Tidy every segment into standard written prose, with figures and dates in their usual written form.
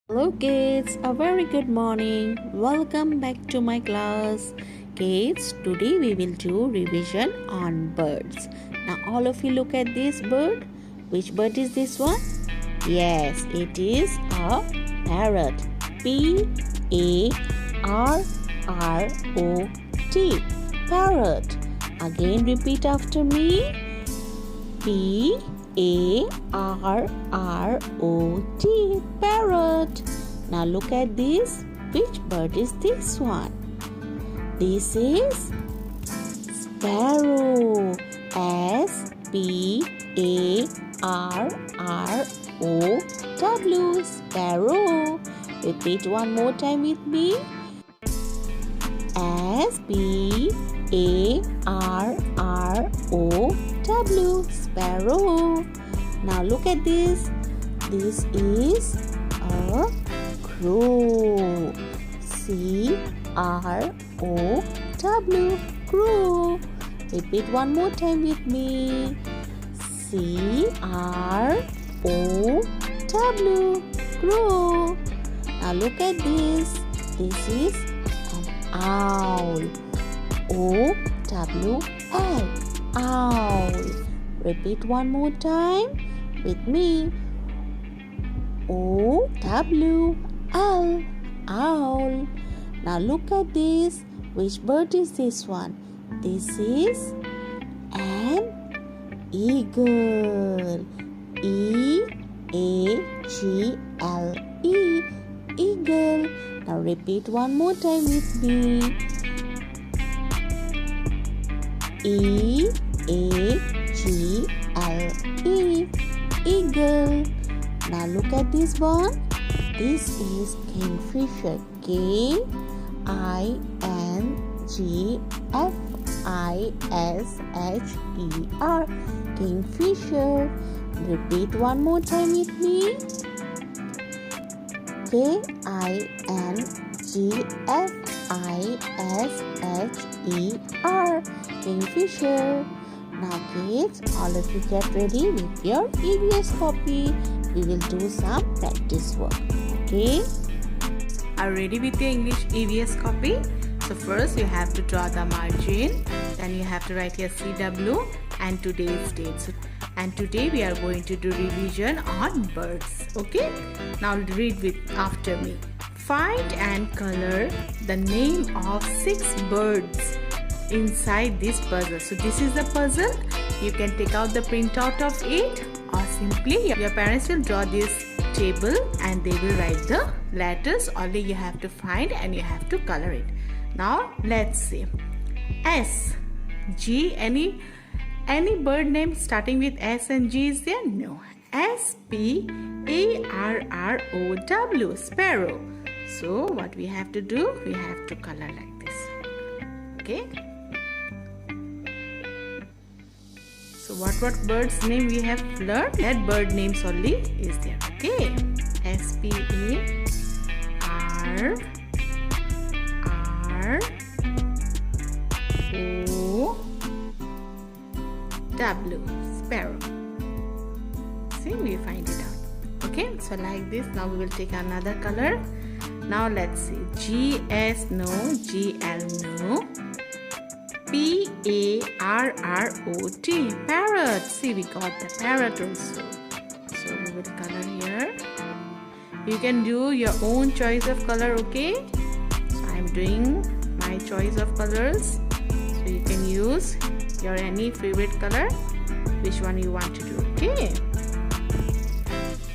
Hello kids, a very good morning. Welcome back to my class. Kids, today we will do revision on birds. Now all of you look at this bird. Which bird is this one? Yes, it is a parrot. P-A-R-R-O-T. Parrot. Again repeat after me. P-A-R-R-O-T. Parrot. Now look at this. Which bird is this one? This is sparrow. S-P-A-R-R-O-W. Sparrow. Repeat one more time with me. S-P-A-R-R-O-W. Sparrow. Now look at this. This is a crow. C-R-O-W. Crow. Repeat one more time with me. C-R-O-W. Crow. Now look at this. This is an owl. O-W-L. Owl. Repeat one more time with me. O-W-L. Owl. Now look at this. Which bird is this one? This is an eagle. E-A-G-L-E. Eagle. Now repeat one more time with me. E-A-G-L-E. Eagle. Now look at this one. This is kingfisher. K-I-N-G-F-I-S-H-E-R. Kingfisher. Repeat one more time with me. K-I-N-G-F-I-S-H-E-R. Kingfisher. Now kids, all of you get ready with your EVS copy. We will do some practice work. Okay? Are you ready with your English EVS copy? So first you have to draw the margin. Then you have to write your CW and today's date. And today we are going to do revision on birds. Okay? Now read after me. Find and color the name of 6 birds inside this puzzle. So this is the puzzle. You can take out the printout of it, or simply your parents will draw this table and they will write the letters. Only you have to find and you have to color it. Now let's see. S, G, any bird name starting with S and G is there? No. S-P-A-R-R-O-W. Sparrow. So what we have to do? We have to color like this. Okay. So what birds name we have learned? That bird names only is there. Okay. S-P-A-R-R-O-W. Sparrow. See, we find it out. Okay. So like this. Now we will take another color. Now let's see. G-S no. G-L no. P-A-R-R-O-T. Parrot. See, we got the parrot also. So we will color here. You can do your own choice of color, okay? So I am doing my choice of colors. So you can use your any favorite color, which one you want to do, okay?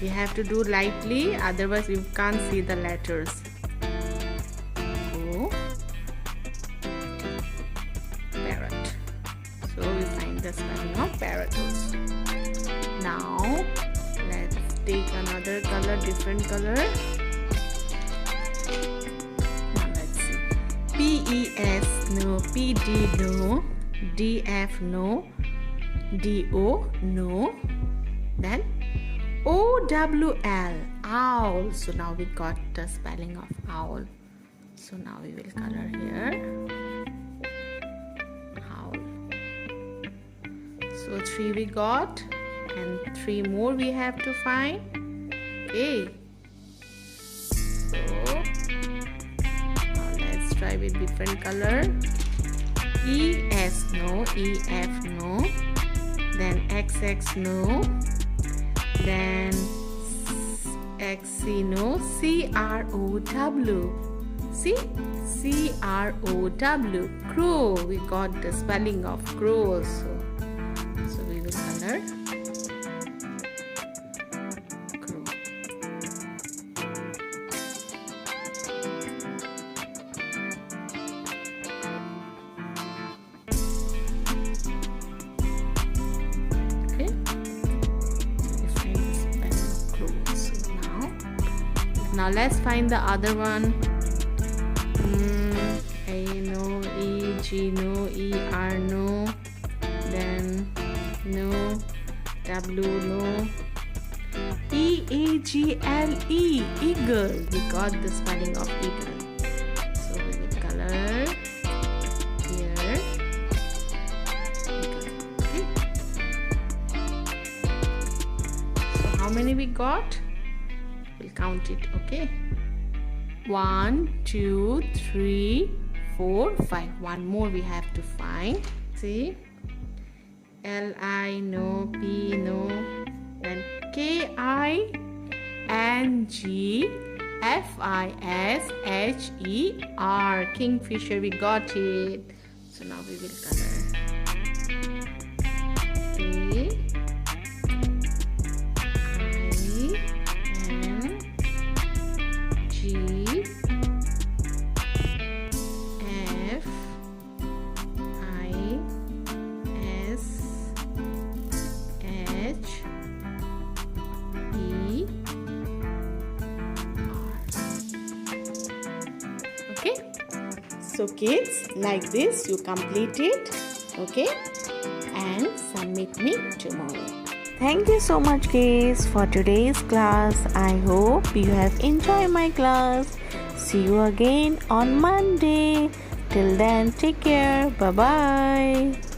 You have to do lightly, otherwise you can't see the letters. Parrot. So we find the spelling of parrot also. Now let's take another color, different color. Now let's see. P-E-S no. P-D no. D-F no. D-O no. Then O-W-L. Owl. So now we got the spelling of owl. So now we will color here. Owl. So 3 we got and 3 more we have to find. Okay. try with different color. ES no, EF no, then XX no, then XC no, CROW. See? CROW, crow. We got the spelling of crow also. So we will color crow. Okay. We find the spelling of crow also now. Let's find the other one. A no, E, G no, E, R no, then no, W no, E, A, G, L, E, eagle. We got the spelling of eagle. So we will color here eagle. Okay. So how many we got? We'll count it. Okay. 1, 2, 3, 4, 5. One more we have to find. See? L, I, no, P, no. Then K, I, N, G, F, I, S, H, E, R. Kingfisher, we got it. So now we will color. K, okay. So kids, like this you complete it, okay, and submit me tomorrow. Thank you so much kids for today's class. I hope you have enjoyed my class. See you again on Monday. Till then, take care. Bye bye.